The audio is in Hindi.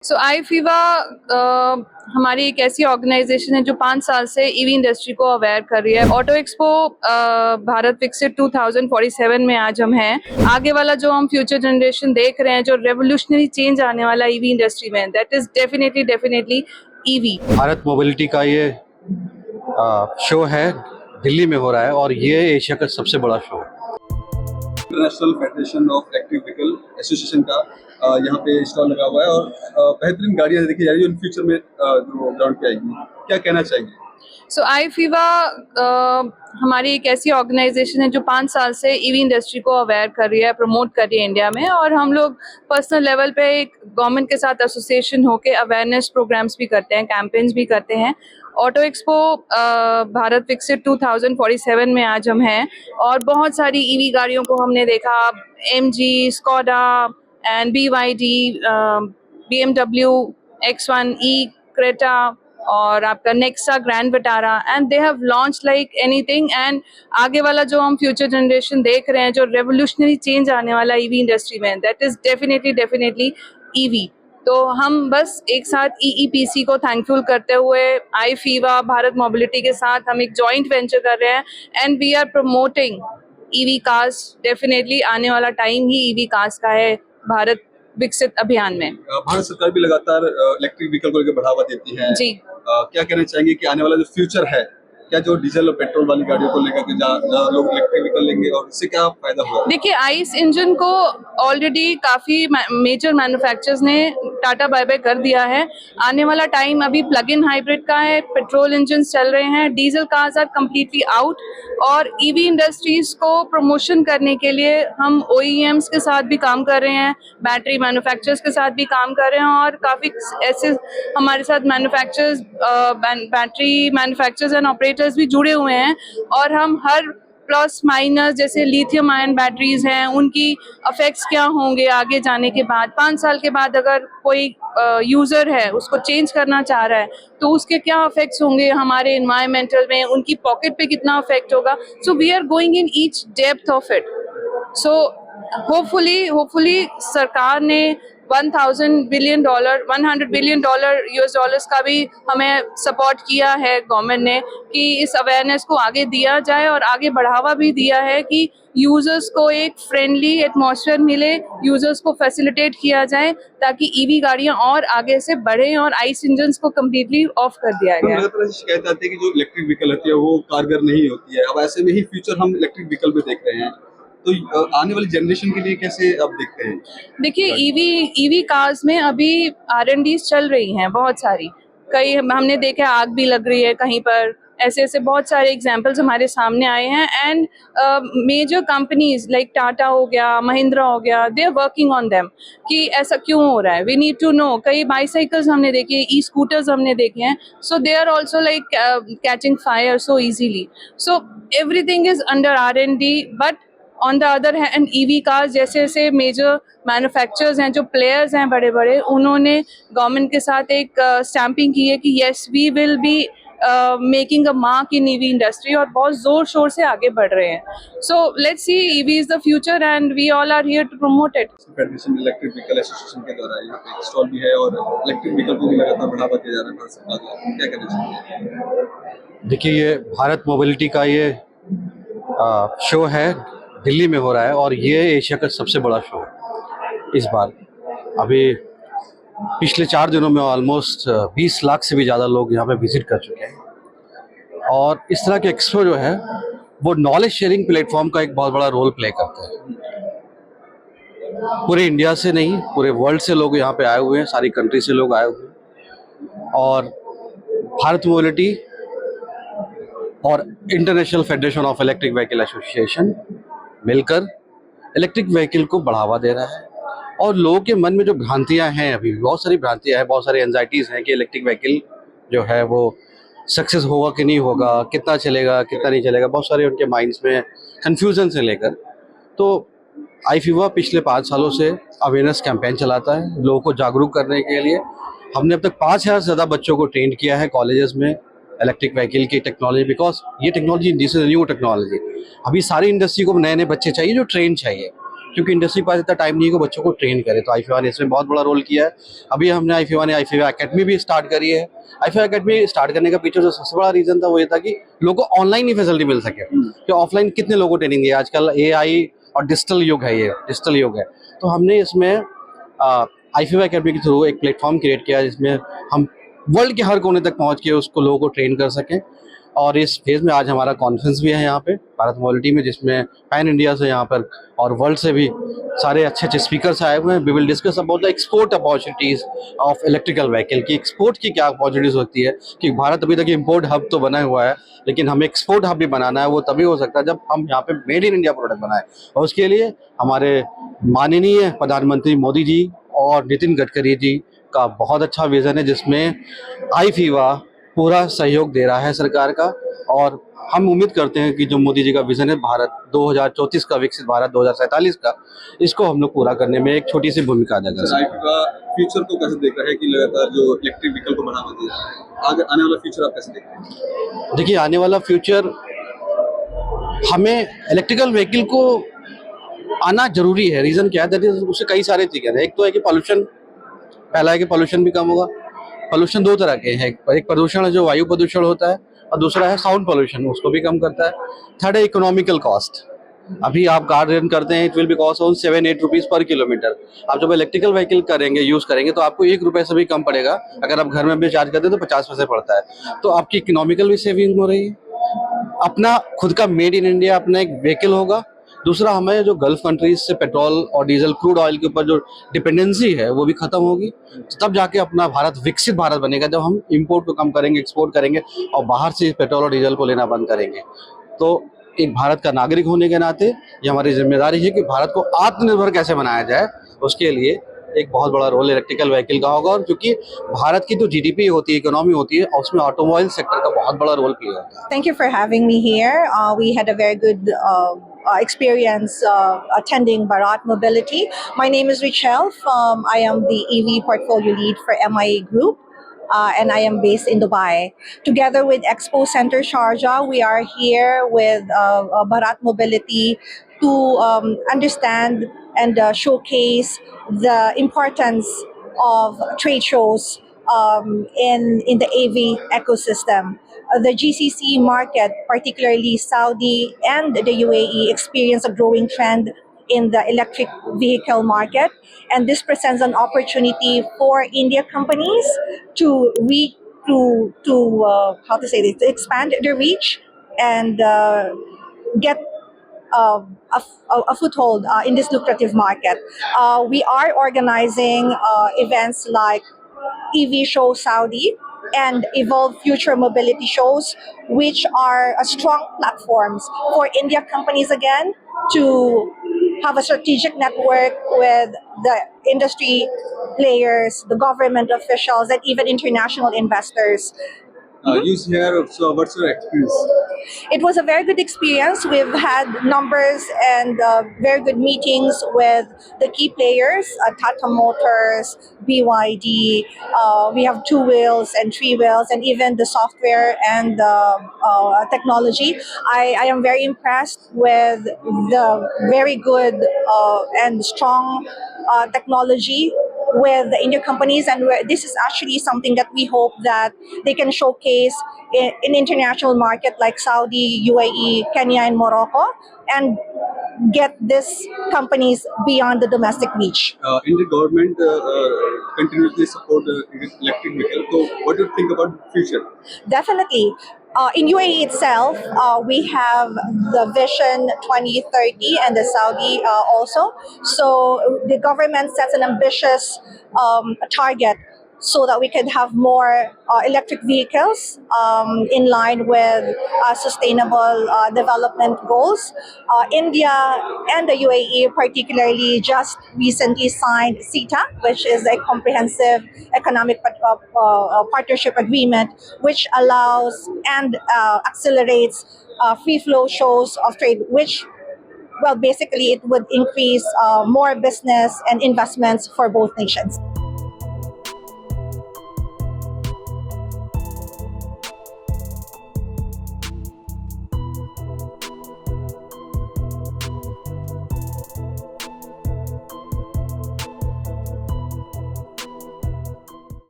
सो आईफीवा हमारी एक ऐसी ऑर्गेनाइजेशन है जो 5 साल से ईवी इंडस्ट्री को अवेयर कर रही है। ऑटो एक्सपो भारत विकसित 2047 में आज हम हैं। आगे वाला जो हम फ्यूचर जनरेशन देख रहे हैं, जो रेवोल्यूशनरी चेंज आने वाला ईवी इंडस्ट्री में, that is definitely EV. Bharat mobility का ये शो है, दिल्ली में हो रहा है और ये एशिया का सबसे बड़ा शो है। International federation of electric vehicle association का यहाँ पे स्टॉल लगा हुआ है और बेहतरीन गाड़ियाँ देखी जा रही है जो इन फ्यूचर में जो ग्राउंड पे आएगी। क्या कहना चाहिए? सो आईफीवा हमारी एक ऐसी ऑर्गेनाइजेशन है जो 5 साल से ईवी इंडस्ट्री को अवेयर कर रही है, प्रमोट कर रही है इंडिया में, और हम लोग पर्सनल लेवल पे एक गवर्नमेंट के साथ एसोसिएशन होके अवेयरनेस प्रोग्राम्स भी करते हैं, कैंपेन्स भी करते हैं। ऑटो एक्सपो भारत विकसित 2047 में आज हम हैं और बहुत सारी ईवी गाड़ियों को हमने देखा। MG, Skoda and BYD, BMW X1E, Creta और आपका Nexa, grand Vitara, and they have launch like anything. And आगे वाला जो हम फ्यूचर जनरेशन देख रहे हैं, जो रेवोल्यूशनरी चेंज आने वाला ईवी इंडस्ट्री में, दैट इज डेफिनेटली ईवी। तो हम बस एक साथ EEPC को थैंकफुल करते हुए आईफीवा भारत मोबिलिटी के साथ हम एक जॉइंट वेंचर कर रहे हैं and we are promoting EV cars. Definitely आने वाला टाइम ही ईवी कार्स का है भारत विकसित अभियान में। भारत सरकार भी लगातार इलेक्ट्रिक व्हीकल को लेकर बढ़ावा देती है जी। क्या कहना चाहेंगे कि आने वाला जो फ्यूचर है, क्या जो डीजल और पेट्रोल वाली गाड़ियों को लेकर जहाँ लोग इलेक्ट्रिक व्हीकल लेंगे और इससे क्या फायदा होगा? देखिए, आइस इंजन को ऑलरेडी काफी मेजर मैन्युफैक्चरर्स ने टाटा बाय बाय कर दिया है। आने वाला टाइम अभी प्लग इन हाइब्रिड का है, पेट्रोल इंजन चल रहे हैं, diesel cars are completely out. और ईवी इंडस्ट्रीज को प्रमोशन करने के लिए हम OEMs के साथ भी काम कर रहे हैं, बैटरी मैन्युफैक्चरर्स के साथ भी काम कर रहे हैं और काफी ऐसे हमारे साथ manufacturers, battery manufacturers and operators भी जुड़े हुए हैं। और हम हर प्लस माइनस, जैसे लिथियम आयन बैटरीज हैं, उनकी इफेक्ट्स क्या होंगे आगे जाने के बाद, 5 साल के बाद अगर कोई यूजर है उसको चेंज करना चाह रहा है तो उसके क्या इफेक्ट्स होंगे हमारे एनवायरमेंटल में, उनकी पॉकेट पे कितना इफेक्ट होगा। So we are going in each depth of it. So hopefully सरकार ने $100 बिलियन US डॉलर्स का भी हमें सपोर्ट किया है गवर्नमेंट ने, कि इस अवेयरनेस को आगे दिया जाए और आगे बढ़ावा भी दिया है कि यूजर्स को एक फ्रेंडली एटमॉस्फेयर मिले, यूजर्स को फैसिलिटेट किया जाए ताकि ईवी गाड़ियां और आगे से बढ़ें और आइस इंजन्स को कम्प्लीटली ऑफ कर दिया गया। लगातार ऐसी शिकायत आती है कि जो इलेक्ट्रिक व्हीकल होती है वो कारगर नहीं होती है। अब ऐसे में ही फ्यूचर हम इलेक्ट्रिक व्हीकल में देख रहे हैं, तो आने वाली जनरेशन के लिए कैसे आप देखते हैं? देखिए, ईवी कार्स में अभी R&Ds चल रही हैं बहुत सारी, कई हमने देखा आग भी लग रही है कहीं पर, ऐसे बहुत सारे एग्जांपल्स हमारे सामने आए हैं। And major companies like Tata हो गया, महिंद्रा हो गया, they are working on them कि ऐसा क्यों हो रहा है, वी नीड टू नो। कई बाईसाइकिल्स हमने देखे, स्कूटर्स हमने देखे हैं, so they are also like catching fire so easily. So everything is under R&D, but on the other hand EV cars जैसे मेजर मैन्युफैक्चरर्स हैं, जो प्लेयर्स हैं बड़े बड़े, उन्होंने गवर्नमेंट के साथ एक स्टैंपिंग की है कि yes we will be making a mark in EV industry, और बहुत जोर शोर से आगे बढ़ रहे हैं। So let's see, EV is the future and we all are here to promote it. Federation electric vehicle association के द्वारा यहाँ पे स्टॉल भी है और इलेक्ट्रिक व्हीकल को भी लगातार बढ़ावा दिया जा रहा है भारत सरकार द्वारा। क्या कहना चाहिए? देखिए, ये भारत मोबिलिटी का ये शो है, दिल्ली में हो रहा है और ये एशिया का सबसे बड़ा शो है इस बार। अभी पिछले 4 दिनों में ऑलमोस्ट 20 लाख से भी ज़्यादा लोग यहाँ पे विजिट कर चुके हैं। और इस तरह के एक्सपो जो है वो नॉलेज शेयरिंग प्लेटफॉर्म का एक बहुत बड़ा रोल प्ले करते हैं। पूरे इंडिया से नहीं, पूरे वर्ल्ड से लोग यहाँ पे आए हुए हैं, सारी कंट्री से लोग आए हुए हैं। और भारत मोबिलिटी और international federation of electric vehicle association मिलकर इलेक्ट्रिक व्हीकल को बढ़ावा दे रहा है। और लोगों के मन में जो भ्रांतियां हैं, अभी बहुत सारी भ्रांतियां हैं, बहुत सारी एंजाइटीज़ हैं कि इलेक्ट्रिक व्हीकल जो है वो सक्सेस होगा कि नहीं होगा, कितना चलेगा कितना नहीं चलेगा, बहुत सारे उनके माइंड्स में कन्फ्यूज़न से लेकर। तो आईफीवा पिछले 5 सालों से अवेयरनेस कैंपेन चलाता है लोगों को जागरूक करने के लिए। हमने अब तक 5000 से ज़्यादा बच्चों को ट्रेंड किया है कॉलेजेस में इलेक्ट्रिक व्हीकल की टेक्नोलॉजी, बिकॉज ये technology this is new technology. अभी सारी इंडस्ट्री को नए नए बच्चे चाहिए जो ट्रेन चाहिए, क्योंकि इंडस्ट्री के पास इतना टाइम नहीं है कि बच्चों को ट्रेन करे। तो IFAI ने इसमें बहुत बड़ा रोल किया है। अभी हमने IFAI अकेडमी भी स्टार्ट करी है। IFAI अकेडमी स्टार्ट करने का पीछे जो सबसे बड़ा रीजन था वो ये था कि लोगों को ऑनलाइन ही फैसिलिटी मिल सके, कि ऑफलाइन कितने लोगों को ट्रेनिंग दी। आजकल AI और डिजिटल युग है, ये डिजिटल युग है। तो हमने इसमें IFAI अकेडमी के थ्रू एक प्लेटफॉर्म क्रिएट किया जिसमें हम वर्ल्ड के हर कोने तक पहुंच के उसको लोगों को ट्रेन कर सकें। और इस फेज़ में आज हमारा कॉन्फ्रेंस भी है यहाँ पे भारत मोबिलिटी में, जिसमें पैन इंडिया से यहाँ पर और वर्ल्ड से भी सारे अच्छे अच्छे स्पीकर्स आए हुए हैं। We will discuss about the export opportunities of electrical vehicle की एक्सपोर्ट की क्या अपॉर्चुनिटीज़ होती है, कि भारत अभी तक इम्पोर्ट हब तो बना हुआ है, लेकिन हमें एक्सपोर्ट हब भी बनाना है। वो तभी हो सकता है जब हम यहाँ पे मेड इन इंडिया प्रोडक्ट बनाए। और उसके लिए हमारे माननीय प्रधानमंत्री मोदी जी और नितिन गडकरी जी का बहुत अच्छा विज़न है, जिसमें IFAI पूरा सहयोग दे रहा है सरकार का। और हम उम्मीद करते हैं कि जो मोदी जी का विज़न है भारत 2034 का, विकसित भारत 2047 का, इसको हम लोग पूरा करने में एक छोटी सी भूमिका अदा कर सकते हैं। IFAI फ्यूचर को कैसे देख रहा है कि लगातार जो इलेक्ट्रिक व्हीकल को बढ़ावा दिया जा रहा है, आगे आने वाला फ्यूचर आप कैसे देख रहे हैं? देखिए, आने वाला फ्यूचर हमें इलेक्ट्रिकल व्हीकल को आना जरूरी है। रीज़न क्या है? दैट इज उससे कई सारे चीज़ें हैं। एक तो है कि पॉल्यूशन, पहला है कि पॉल्यूशन भी कम होगा। पॉल्यूशन दो तरह के हैं, एक प्रदूषण है जो वायु प्रदूषण होता है, और दूसरा है साउंड पॉल्यूशन, उसको भी कम करता है। थर्ड है इकोनॉमिकल कॉस्ट। अभी आप कार रेंट करते हैं, it will be cost on 7-8 rupees पर किलोमीटर। आप जब इलेक्ट्रिकल व्हीकल करेंगे, यूज़ करेंगे, तो आपको 1 रुपये से भी कम पड़ेगा। अगर आप घर में भी चार्ज करते हैं तो 50 पैसे पड़ता है। तो आपकी इकोनॉमिकल भी सेविंग हो रही है, अपना खुद का मेड इन इंडिया अपना एक व्हीकल होगा। दूसरा, हमें जो गल्फ कंट्रीज से पेट्रोल और डीजल, क्रूड ऑयल के ऊपर जो डिपेंडेंसी है वो भी खत्म होगी। तब जाके अपना भारत विकसित भारत बनेगा, जब हम इंपोर्ट को कम करेंगे, एक्सपोर्ट करेंगे और बाहर से पेट्रोल और डीजल को लेना बंद करेंगे। तो एक भारत का नागरिक होने के नाते ये हमारी जिम्मेदारी है कि भारत को आत्मनिर्भर कैसे बनाया जाए। उसके लिए एक बहुत बड़ा रोल इलेक्ट्रिकल व्हीकल का होगा। और क्योंकि भारत की जो GDP होती है, इकोनॉमी होती है, उसमें ऑटोमोबाइल सेक्टर का बहुत बड़ा रोल प्ले होता है। Thank you for having me here. We had a very good experience attending Bharat Mobility. My name is Richelle. I am the EV portfolio lead for MIA Group. And I am based in Dubai. Together with Expo Center Sharjah, we are here with Bharat Mobility to understand and showcase the importance of trade shows in the AV ecosystem. The GCC market, particularly Saudi and the UAE, experience a growing trend in the electric vehicle market, and this presents an opportunity for India companies to reach to expand their reach and get a foothold in this lucrative market. We are organizing events like EV Show Saudi and Evolve Future Mobility Shows, which are strong platforms for India companies again to have a strategic network with the industry players, the government officials, and even international investors. You here, so what's your experience? It was a very good experience. We've had numbers and very good meetings with the key players, Tata Motors, BYD. We have 2 wheels and 3 wheels, and even the software and technology. I am very impressed with the very good and strong technology with the Indian companies, and this is actually something that we hope that they can showcase in international market like Saudi, UAE, Kenya, and Morocco, and get these companies beyond the domestic reach. Indian government continuously support the electric vehicle. So, what do you think about the future? Definitely. In UAE itself, we have the Vision 2030 and the Saudi also. So the government sets an ambitious target so that we can have more electric vehicles in line with sustainable development goals. India and the UAE particularly just recently signed CETA, which is a comprehensive economic partnership agreement, which allows and accelerates free flow shows of trade, which, well, basically it would increase more business and investments for both nations.